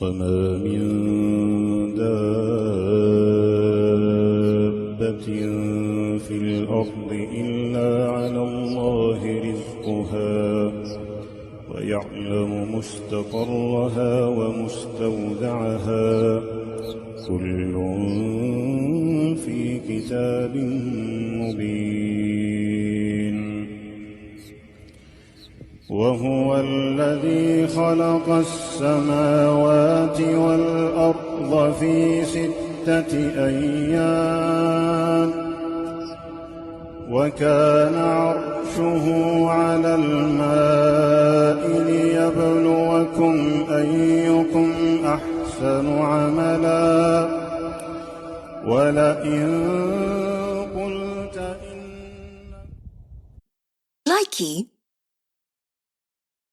وما من دابة في الأرض إلا على الله رزقها ويعلم مستقرها ومستودعها كل في كتاب مبين. وهو الذي خلق السماوات والأرض في 6 أيام وكان عرشه على الماء ليبلوكم أيكم أحسن عملا ولئن قلت إن Likey